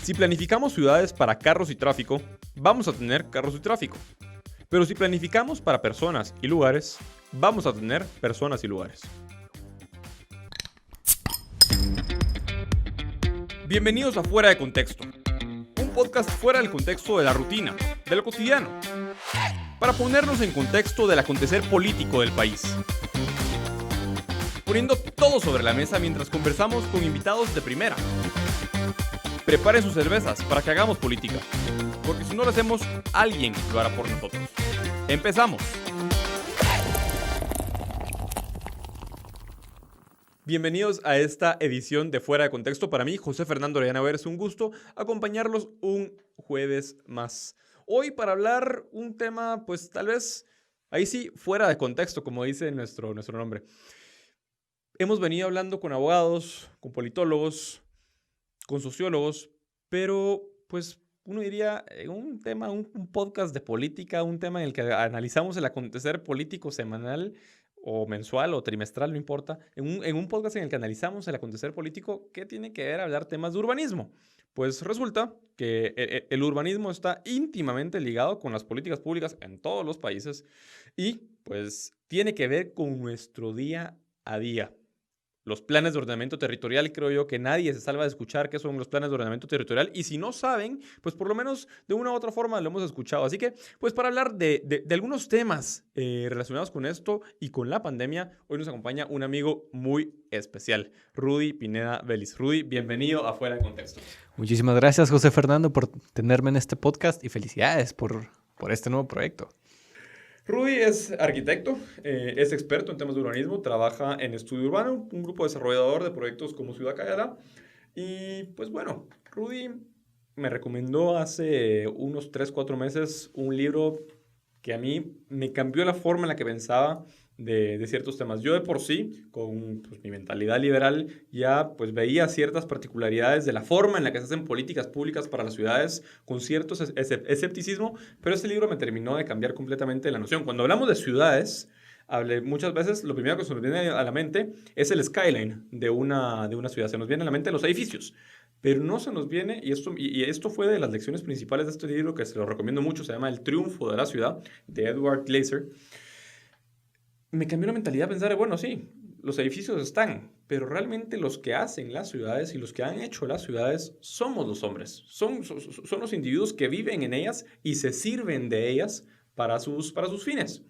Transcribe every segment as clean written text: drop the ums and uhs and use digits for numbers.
Si planificamos ciudades para carros y tráfico, vamos a tener carros y tráfico. Pero si planificamos para personas y lugares, vamos a tener personas y lugares. Bienvenidos a Fuera de Contexto, un podcast fuera del contexto de la rutina, de lo cotidiano, para ponernos en contexto del acontecer político del país. Poniendo todo sobre la mesa mientras conversamos con invitados de primera. Preparen sus cervezas para que hagamos política, porque si no lo hacemos, alguien lo hará por nosotros. ¡Empezamos! Bienvenidos a esta edición de Fuera de Contexto. Para mí, José Fernando Orellana Ver, es un gusto acompañarlos un jueves más. Hoy para hablar un tema, pues tal vez, ahí sí, fuera de contexto, como dice nuestro nombre. Hemos venido hablando con abogados, con politólogos, con sociólogos, pero pues uno diría un tema, un podcast de política, un tema en el que analizamos el acontecer político semanal o mensual o trimestral, no importa, en un podcast en el que analizamos el acontecer político, ¿qué tiene que ver hablar temas de urbanismo? Pues resulta que el urbanismo está íntimamente ligado con las políticas públicas en todos los países y pues tiene que ver con nuestro día a día. Los planes de ordenamiento territorial, creo yo que nadie se salva de escuchar qué son los planes de ordenamiento territorial. Y si no saben, pues por lo menos de una u otra forma lo hemos escuchado. Así que, pues para hablar de algunos temas relacionados con esto y con la pandemia, hoy nos acompaña un amigo muy especial, Rudy Pineda Vélez. Rudy, bienvenido a Fuera de Contexto. Muchísimas gracias, José Fernando, por tenerme en este podcast y felicidades por este nuevo proyecto. Rudy es arquitecto, es experto en temas de urbanismo, trabaja en Estudio Urbano, un grupo desarrollador de proyectos como Ciudad Cayala. Y pues bueno, Rudy me recomendó hace unos 3-4 meses un libro que a mí me cambió la forma en la que pensaba de ciertos temas. Yo de por sí, con pues, mi mentalidad liberal, ya pues veía ciertas particularidades de la forma en la que se hacen políticas públicas para las ciudades con cierto escepticismo, pero este libro me terminó de cambiar completamente la noción. Cuando hablamos de ciudades, muchas veces lo primero que se nos viene a la mente es el skyline de una ciudad. Se nos viene a la mente los edificios. Pero no se nos viene, y esto fue de las lecciones principales de este libro, que se lo recomiendo mucho, se llama El triunfo de la ciudad, de Edward Glaeser. Me cambió la mentalidad a pensar, bueno, sí, los edificios están, pero realmente los que hacen las ciudades y los que han hecho las ciudades somos los hombres. Son los individuos que viven en ellas y se sirven de ellas para sus fines.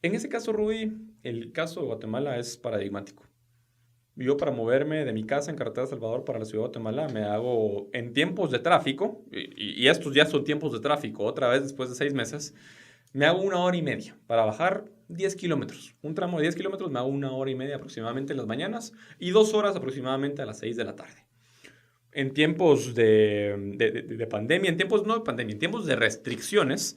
En ese caso, Rudy, el caso de Guatemala es paradigmático. Yo para moverme de mi casa en Carretera Salvador para la ciudad de Guatemala me hago en tiempos de tráfico, y estos ya son tiempos de tráfico, otra vez después de 6 meses, me hago 1 hora y media para bajar 10 kilómetros. Un tramo de 10 kilómetros me hago 1 hora y media aproximadamente en las mañanas y 2 horas aproximadamente a las 6 de la tarde. En tiempos de pandemia, en tiempos de restricciones,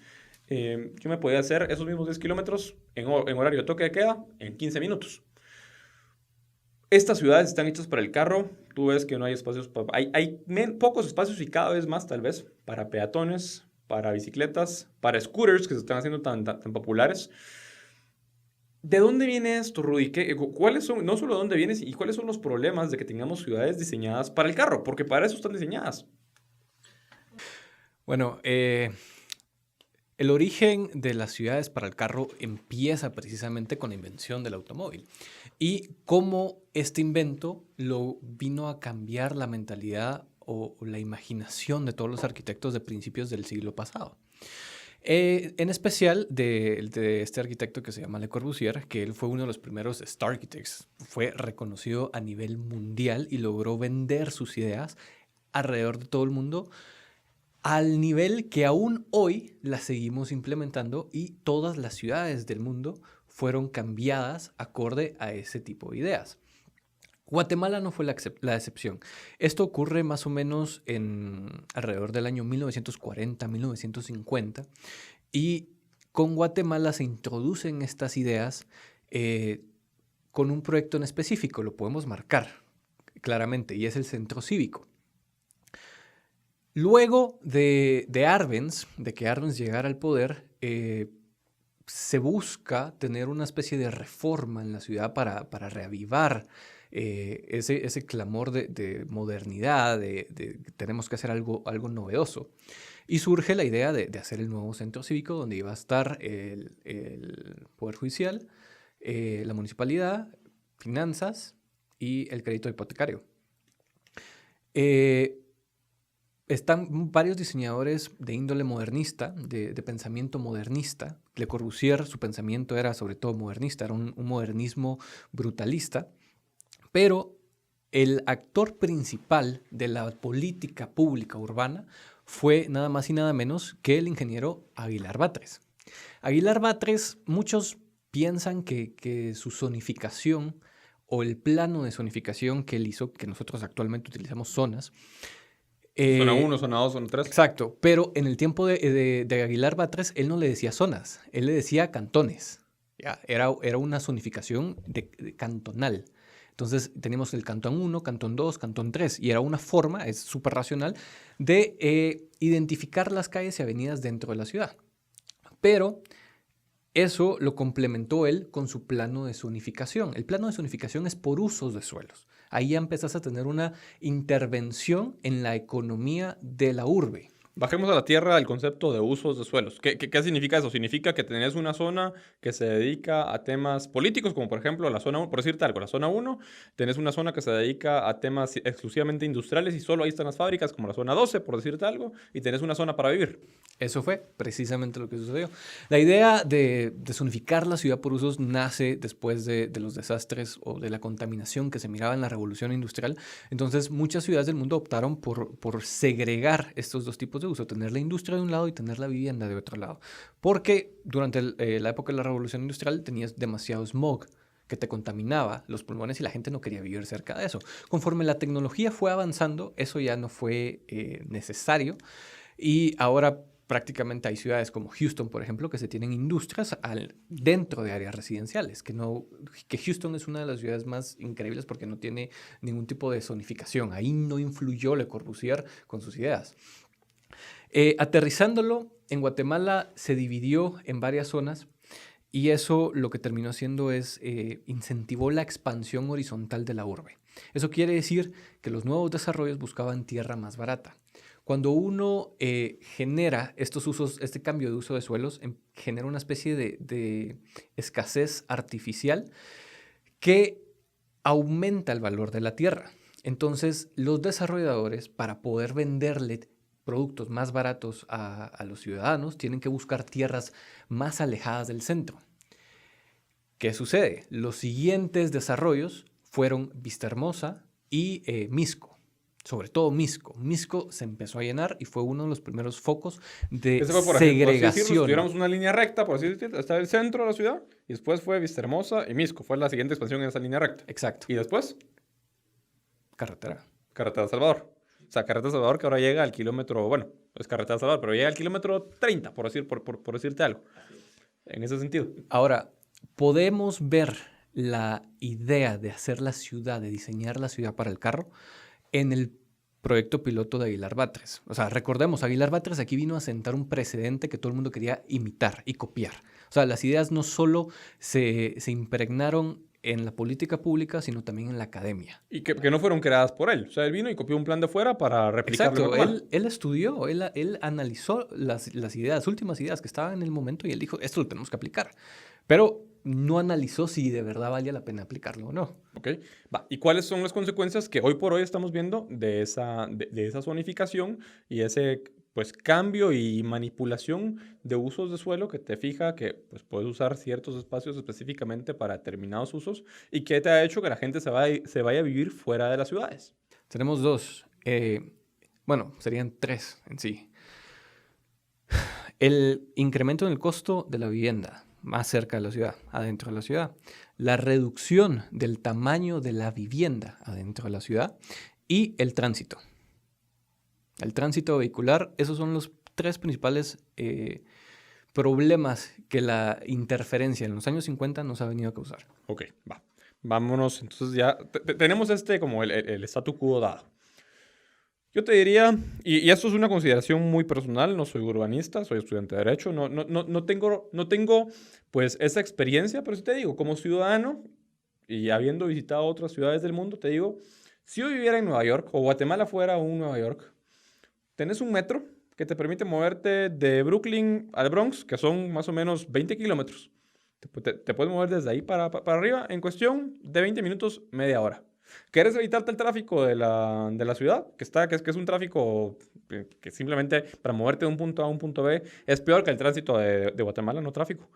yo me podía hacer esos mismos 10 kilómetros en horario de toque de queda en 15 minutos. Estas ciudades están hechas para el carro. Tú ves que no hay espacios, hay pocos espacios y cada vez más tal vez para peatones, para bicicletas, para scooters que se están haciendo tan populares. ¿De dónde viene esto, Rudy? ¿Cuáles son, no solo de dónde vienes, y cuáles son los problemas de que tengamos ciudades diseñadas para el carro? Porque para eso están diseñadas. Bueno, el origen de las ciudades para el carro empieza precisamente con la invención del automóvil y cómo este invento lo vino a cambiar la mentalidad o la imaginación de todos los arquitectos de principios del siglo pasado. En especial de este arquitecto que se llama Le Corbusier, que él fue uno de los primeros Star Architects. Fue reconocido a nivel mundial y logró vender sus ideas alrededor de todo el mundo, al nivel que aún hoy las seguimos implementando y todas las ciudades del mundo fueron cambiadas acorde a ese tipo de ideas. Guatemala no fue la excepción. Esto ocurre más o menos alrededor del año 1940, 1950, y con Guatemala se introducen estas ideas con un proyecto en específico, lo podemos marcar claramente, y es el centro cívico. Luego de Arbenz, de que Arbenz llegara al poder, se busca tener una especie de reforma en la ciudad para reavivar ese clamor de modernidad, de tenemos que hacer algo novedoso. Y surge la idea de hacer el nuevo centro cívico donde iba a estar el Poder Judicial, la municipalidad, finanzas y el crédito hipotecario. Están varios diseñadores de índole modernista, de pensamiento modernista. Le Corbusier, su pensamiento era sobre todo modernista, era un modernismo brutalista. Pero el actor principal de la política pública urbana fue nada más y nada menos que el ingeniero Aguilar Batres. Aguilar Batres, muchos piensan que su zonificación o el plano de zonificación que él hizo, que nosotros actualmente utilizamos zonas. Zona 1, zona 2, zona 3. Exacto, pero en el tiempo de Aguilar Batres, él no le decía zonas, él le decía cantones. ¿Ya? Era una zonificación cantonal. Entonces teníamos el cantón 1, cantón 2, cantón 3, y era una forma, es súper racional, de identificar las calles y avenidas dentro de la ciudad. Pero eso lo complementó él con su plano de zonificación. El plano de zonificación es por usos de suelos. Ahí ya empezás a tener una intervención en la economía de la urbe. Bajemos a la tierra el concepto de usos de suelos. ¿Qué significa eso? Significa que tenés una zona que se dedica a temas políticos, como por ejemplo la zona 1, por decirte algo, la zona 1, tenés una zona que se dedica a temas exclusivamente industriales y solo ahí están las fábricas, como la zona 12, por decirte algo, y tenés una zona para vivir. Eso fue precisamente lo que sucedió. La idea de zonificar la ciudad por usos nace después de los desastres o de la contaminación que se miraba en la revolución industrial. Entonces, muchas ciudades del mundo optaron por segregar estos dos tipos de uso, tener la industria de un lado y tener la vivienda de otro lado. Porque durante la época de la revolución industrial tenías demasiado smog que te contaminaba los pulmones y la gente no quería vivir cerca de eso. Conforme la tecnología fue avanzando, eso ya no fue necesario y ahora prácticamente hay ciudades como Houston, por ejemplo, que se tienen industrias dentro de áreas residenciales, que Houston es una de las ciudades más increíbles porque no tiene ningún tipo de zonificación. Ahí no influyó Le Corbusier con sus ideas. Aterrizándolo, en Guatemala se dividió en varias zonas y eso lo que terminó haciendo es incentivó la expansión horizontal de la urbe. Eso quiere decir que los nuevos desarrollos buscaban tierra más barata. Cuando uno genera estos usos, este cambio de uso de suelos, genera una especie de escasez artificial que aumenta el valor de la tierra. Entonces, los desarrolladores, para poder venderle productos más baratos a los ciudadanos, tienen que buscar tierras más alejadas del centro. ¿Qué sucede? Los siguientes desarrollos fueron Vistahermosa y Misco. Sobre todo Misco. Misco se empezó a llenar y fue uno de los primeros focos de segregación. Si tuviéramos una línea recta, por así decirlo, está el centro de la ciudad y después fue Vistahermosa y Misco. Fue la siguiente expansión en esa línea recta. Exacto. Y después, carretera Salvador. O sea, carretera Salvador que ahora llega al kilómetro, bueno, es carretera Salvador, pero llega al kilómetro 30, por decirte algo. En ese sentido. Ahora, podemos ver la idea de hacer la ciudad, de diseñar la ciudad para el carro, en el proyecto piloto de Aguilar Batres. O sea, recordemos, Aguilar Batres aquí vino a sentar un precedente que todo el mundo quería imitar y copiar. O sea, las ideas no solo se impregnaron en la política pública, sino también en la academia. Y que no fueron creadas por él. O sea, él vino y copió un plan de fuera para replicarlo. Exacto, él estudió, él analizó las ideas, las últimas ideas que estaban en el momento y él dijo, esto lo tenemos que aplicar. Pero no analizó si de verdad valía la pena aplicarlo o no. Ok. ¿Y cuáles son las consecuencias que hoy por hoy estamos viendo de esa zonificación y ese pues, cambio y manipulación de usos de suelo que te fija que pues, puedes usar ciertos espacios específicamente para determinados usos y que te ha hecho que la gente se vaya a vivir fuera de las ciudades? Tenemos dos. Bueno, serían tres en sí. El incremento en el costo de la vivienda más cerca de la ciudad, adentro de la ciudad. La reducción del tamaño de la vivienda adentro de la ciudad y el tránsito. El tránsito vehicular, esos son los tres principales problemas que la interferencia en los años 50 nos ha venido a causar. Ok, va. Vámonos, entonces ya tenemos como el statu quo dado. Yo te diría, y esto es una consideración muy personal, no soy urbanista, soy estudiante de Derecho, no tengo pues esa experiencia, pero sí te digo, como ciudadano, y habiendo visitado otras ciudades del mundo, te digo, si yo viviera en Nueva York o Guatemala fuera un Nueva York, tenés un metro que te permite moverte de Brooklyn al Bronx, que son más o menos 20 kilómetros. Te puedes mover desde ahí para arriba en cuestión de 20 minutos, media hora. ¿Quieres evitarte el tráfico de la ciudad? Que es un tráfico que simplemente para moverte de un punto A a un punto B es peor que el tránsito de Guatemala, no tráfico.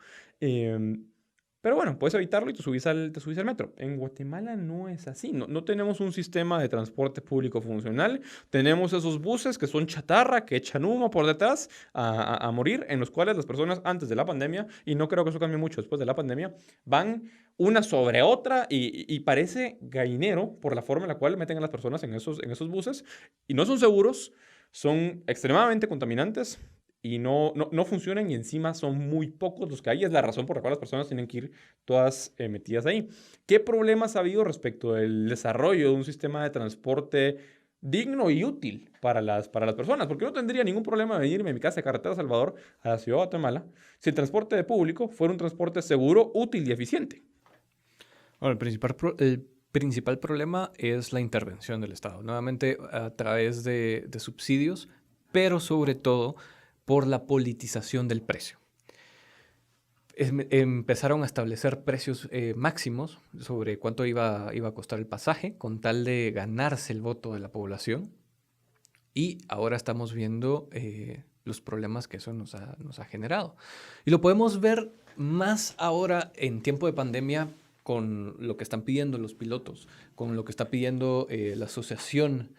Pero bueno, puedes evitarlo y te subís al metro. En Guatemala no es así. No tenemos un sistema de transporte público funcional. Tenemos esos buses que son chatarra, que echan humo por detrás a morir, en los cuales las personas antes de la pandemia, y no creo que eso cambie mucho después de la pandemia, van una sobre otra y parece gallinero por la forma en la cual meten a las personas en esos buses. Y no son seguros, son extremadamente contaminantes y no funcionan y encima son muy pocos los que hay. Es la razón por la cual las personas tienen que ir todas metidas ahí. ¿Qué problemas ha habido respecto del desarrollo de un sistema de transporte digno y útil para las personas? Porque no tendría ningún problema de venirme de mi casa de Carretera Salvador a la ciudad de Guatemala si el transporte público fuera un transporte seguro, útil y eficiente. Bueno, el principal problema es la intervención del Estado, nuevamente a través de subsidios, pero sobre todo por la politización del precio. Empezaron a establecer precios máximos sobre cuánto iba a costar el pasaje con tal de ganarse el voto de la población, y ahora estamos viendo los problemas que eso nos ha generado. Y lo podemos ver más ahora en tiempo de pandemia con lo que están pidiendo los pilotos, con lo que está pidiendo la asociación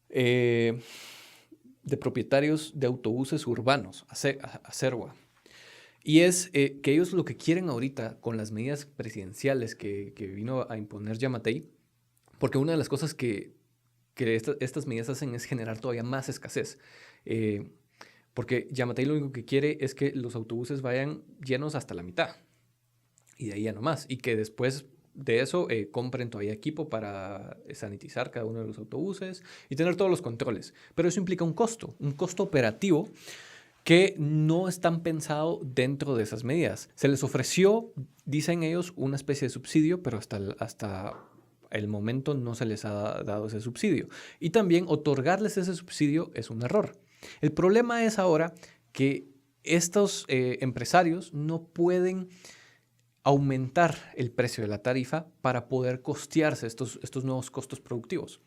de propietarios de autobuses urbanos, ACERUA. Y es que ellos lo que quieren ahorita con las medidas presidenciales que vino a imponer Yamatei, porque una de las cosas que estas medidas hacen es generar todavía más escasez. Porque Yamatei lo único que quiere es que los autobuses vayan llenos hasta la mitad. Y de ahí ya no más. Y que después de eso compren todavía equipo para sanitizar cada uno de los autobuses y tener todos los controles. Pero eso implica un costo operativo que no están pensados dentro de esas medidas. Se les ofreció, dicen ellos, una especie de subsidio, pero hasta el momento no se les ha dado ese subsidio. Y también otorgarles ese subsidio es un error. El problema es ahora que estos empresarios no pueden aumentar el precio de la tarifa para poder costearse estos nuevos costos productivos.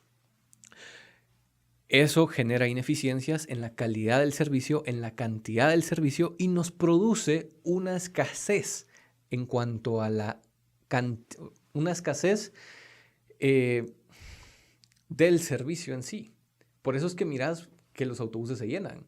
Eso genera ineficiencias en la calidad del servicio, en la cantidad del servicio, y nos produce una escasez en cuanto a una escasez del servicio en sí. Por eso es que mirás que los autobuses se llenan.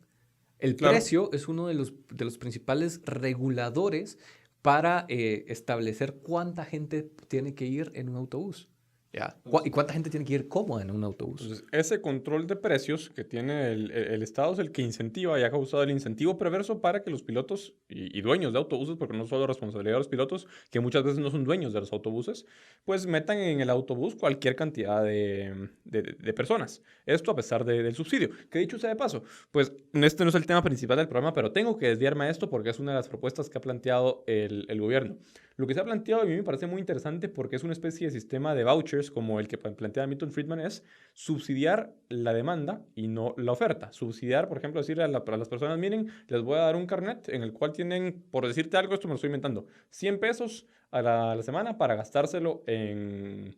El precio es uno de los principales reguladores para establecer cuánta gente tiene que ir en un autobús. ¿Ya? ¿Y cuánta gente tiene que ir cómoda en un autobús? Entonces, ese control de precios que tiene el Estado es el que incentiva y ha causado el incentivo perverso para que los pilotos y dueños de autobuses, porque no solo responsabilidad de los pilotos, que muchas veces no son dueños de los autobuses, pues metan en el autobús cualquier cantidad de personas. Esto a pesar del subsidio. Que dicho sea de paso, pues este no es el tema principal del programa, pero tengo que desviarme a esto porque es una de las propuestas que ha planteado el gobierno. Lo que se ha planteado a mí me parece muy interesante porque es una especie de sistema de vouchers como el que plantea Milton Friedman, es subsidiar la demanda y no la oferta. Subsidiar, por ejemplo, decirle a las personas, miren, les voy a dar un carnet en el cual tienen, por decirte algo, esto me lo estoy inventando, 100 pesos a la semana para gastárselo en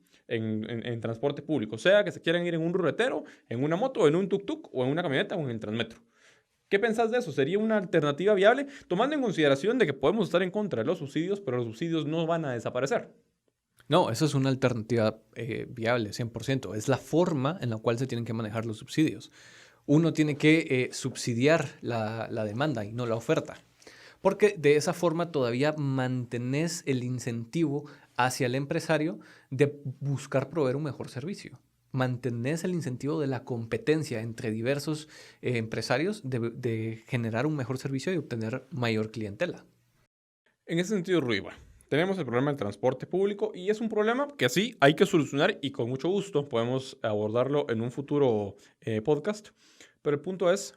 transporte público. O sea, que se quieran ir en un ruletero, en una moto, en un tuk-tuk o en una camioneta o en el Transmetro. ¿Qué pensás de eso? ¿Sería una alternativa viable? Tomando en consideración de que podemos estar en contra de los subsidios, pero los subsidios no van a desaparecer. No, eso es una alternativa viable, 100%. Es la forma en la cual se tienen que manejar los subsidios. Uno tiene que subsidiar la demanda y no la oferta. Porque de esa forma todavía mantenés el incentivo hacia el empresario de buscar proveer un mejor servicio. Mantenés el incentivo de la competencia entre diversos empresarios de generar un mejor servicio y obtener mayor clientela. En ese sentido, Rui, bueno, tenemos el problema del transporte público y es un problema que sí hay que solucionar y con mucho gusto podemos abordarlo en un futuro podcast. Pero el punto es,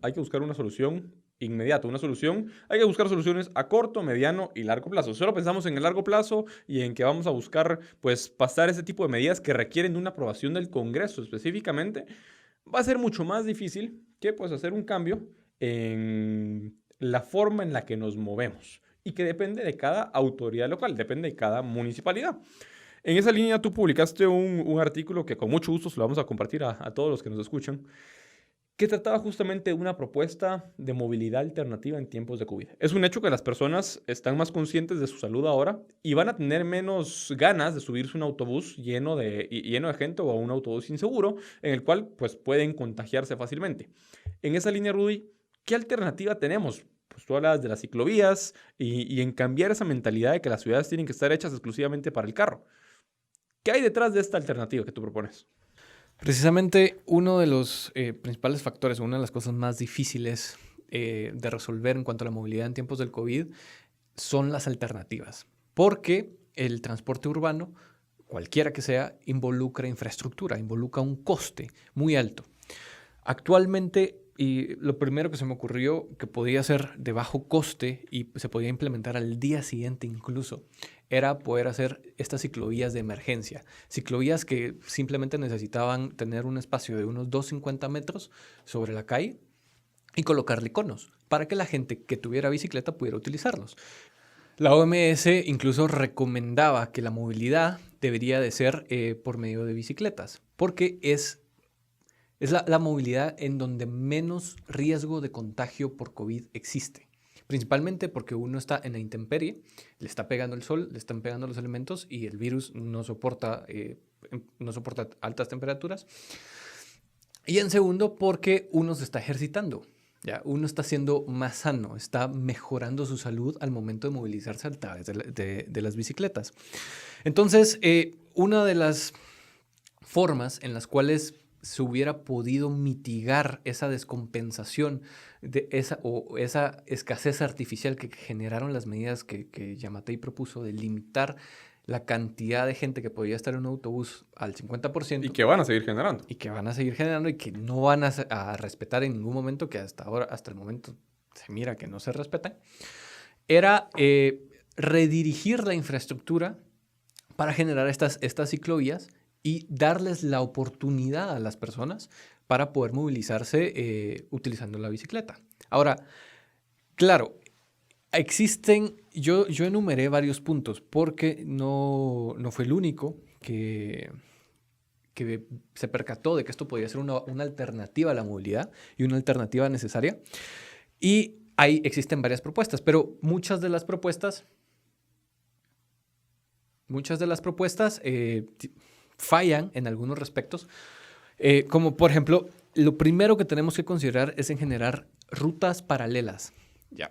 hay que buscar una solución inmediato, una solución. Hay que buscar soluciones a corto, mediano y largo plazo. Solo pensamos en el largo plazo y en que vamos a buscar, pues, pasar ese tipo de medidas que requieren de una aprobación del Congreso específicamente. Va a ser mucho más difícil que, pues, hacer un cambio en la forma en la que nos movemos y que depende de cada autoridad local, depende de cada municipalidad. En esa línea tú publicaste un artículo que con mucho gusto se lo vamos a compartir a todos los que nos escuchan, que trataba justamente de una propuesta de movilidad alternativa en tiempos de COVID. Es un hecho que las personas están más conscientes de su salud ahora y van a tener menos ganas de subirse a un autobús lleno de gente o a un autobús inseguro en el cual pues, pueden contagiarse fácilmente. En esa línea, Rudy, ¿qué alternativa tenemos? Pues tú hablas de las ciclovías y en cambiar esa mentalidad de que las ciudades tienen que estar hechas exclusivamente para el carro. ¿Qué hay detrás de esta alternativa que tú propones? Precisamente uno de los principales factores, una de las cosas más difíciles de resolver en cuanto a la movilidad en tiempos del COVID son las alternativas, porque el transporte urbano, cualquiera que sea, involucra infraestructura, involucra un coste muy alto. Actualmente, y lo primero que se me ocurrió que podía ser de bajo coste y se podía implementar al día siguiente incluso, era poder hacer estas ciclovías de emergencia. Ciclovías que simplemente necesitaban tener un espacio de unos 250 metros sobre la calle y colocarle conos para que la gente que tuviera bicicleta pudiera utilizarlos. La OMS incluso recomendaba que la movilidad debería de ser por medio de bicicletas, porque es la movilidad en donde menos riesgo de contagio por COVID existe. Principalmente porque uno está en la intemperie, le está pegando el sol, le están pegando los elementos y el virus no soporta altas temperaturas. Y en segundo, porque uno se está ejercitando. ¿Ya? Uno está siendo más sano, está mejorando su salud al momento de movilizarse a través de las bicicletas. Entonces, una de las formas en las cuales se hubiera podido mitigar esa descompensación de esa escasez artificial que generaron las medidas que Yamatei propuso de limitar la cantidad de gente que podía estar en un autobús al 50%. Y que van a seguir generando. Y que van a seguir generando y que no van a respetar en ningún momento, que hasta el momento se mira que no se respetan, era redirigir la infraestructura para generar estas ciclovías y darles la oportunidad a las personas para poder movilizarse utilizando la bicicleta. Ahora, claro, yo enumeré varios puntos porque no fue el único que se percató de que esto podía ser una alternativa a la movilidad y una alternativa necesaria. Y ahí existen varias propuestas, pero muchas de las propuestas fallan en algunos respectos, como por ejemplo, lo primero que tenemos que considerar es en generar rutas paralelas,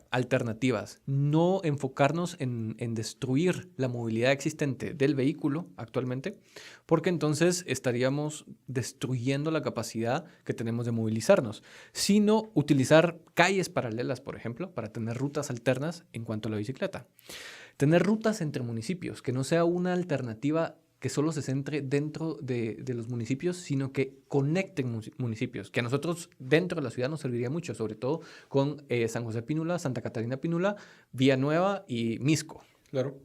alternativas, no enfocarnos en destruir la movilidad existente del vehículo actualmente, porque entonces estaríamos destruyendo la capacidad que tenemos de movilizarnos, sino utilizar calles paralelas, por ejemplo, para tener rutas alternas en cuanto a la bicicleta. Tener rutas entre municipios, que no sea una alternativa que solo se centre dentro de los municipios, sino que conecten municipios, que a nosotros dentro de la ciudad nos serviría mucho, sobre todo con San José Pinula, Santa Catarina Pinula, Villanueva y Misco. Claro.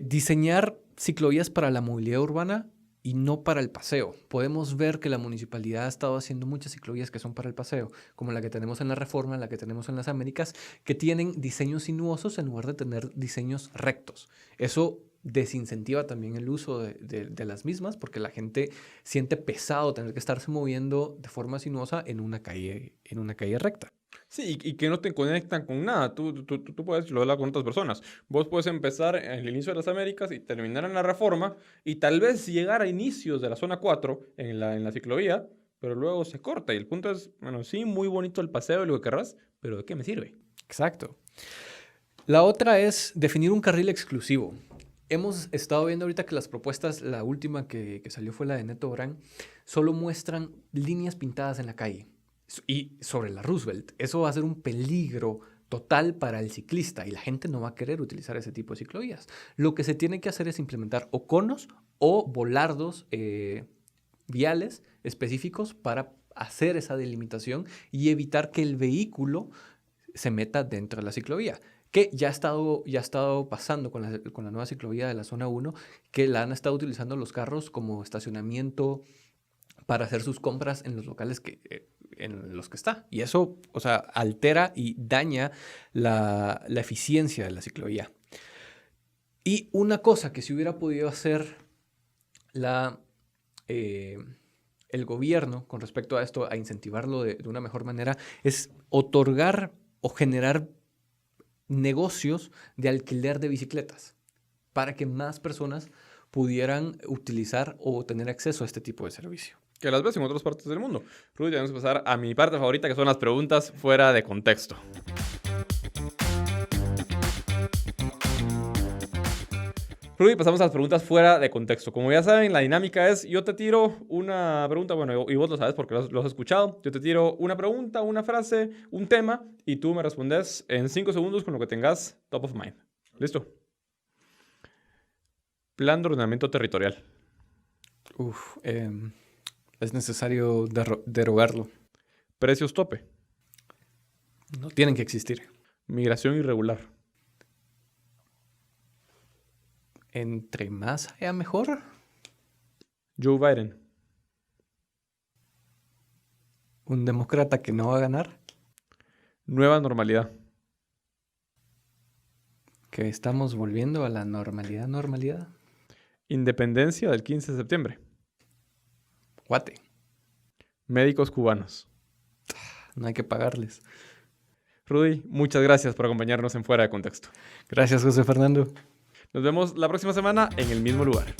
Diseñar ciclovías para la movilidad urbana y no para el paseo. Podemos ver que la municipalidad ha estado haciendo muchas ciclovías que son para el paseo, como la que tenemos en la Reforma, la que tenemos en las Américas, que tienen diseños sinuosos en lugar de tener diseños rectos. Eso desincentiva también el uso de las mismas porque la gente siente pesado tener que estarse moviendo de forma sinuosa en una calle recta. Sí, y que no te conectan con nada. Tú puedes hablar con otras personas. Vos puedes empezar en el inicio de las Américas y terminar en la Reforma y tal vez llegar a inicios de la zona 4 en la ciclovía, pero luego se corta. Y el punto es, bueno, sí, muy bonito el paseo y lo que querrás, pero ¿de qué me sirve? Exacto. La otra es definir un carril exclusivo. Hemos estado viendo ahorita que las propuestas, la última que salió fue la de Neto Brand, solo muestran líneas pintadas en la calle. Y sobre la Roosevelt, eso va a ser un peligro total para el ciclista y la gente no va a querer utilizar ese tipo de ciclovías. Lo que se tiene que hacer es implementar o conos o volardos viales específicos para hacer esa delimitación y evitar que el vehículo se meta dentro de la ciclovía. Que ya ha estado pasando con la nueva ciclovía de la zona 1, que la han estado utilizando los carros como estacionamiento para hacer sus compras en los locales en los que está. Y eso, o sea, altera y daña la eficiencia de la ciclovía. Y una cosa que si hubiera podido hacer el gobierno con respecto a esto, a incentivarlo de una mejor manera, es otorgar o generar negocios de alquiler de bicicletas para que más personas pudieran utilizar o tener acceso a este tipo de servicio. Que las ves en otras partes del mundo. Rudy, tenemos que pasar a mi parte favorita, que son las preguntas fuera de contexto. Rudy, pasamos a las preguntas fuera de contexto. Como ya saben, la dinámica es, yo te tiro una pregunta, bueno, y vos lo sabes porque lo has escuchado. Yo te tiro una pregunta, una frase, un tema, y tú me respondes en 5 segundos con lo que tengas top of mind. ¿Listo? Plan de ordenamiento territorial. Es necesario derogarlo. Precios tope. No tienen que existir. Migración irregular. Entre más haya mejor. Joe Biden. Un demócrata que no va a ganar. Nueva normalidad. Que estamos volviendo a la normalidad. Independencia del 15 de septiembre. Guate. Médicos cubanos. No hay que pagarles. Rudy, muchas gracias por acompañarnos en Fuera de Contexto. Gracias, José Fernando. Nos vemos la próxima semana en el mismo lugar.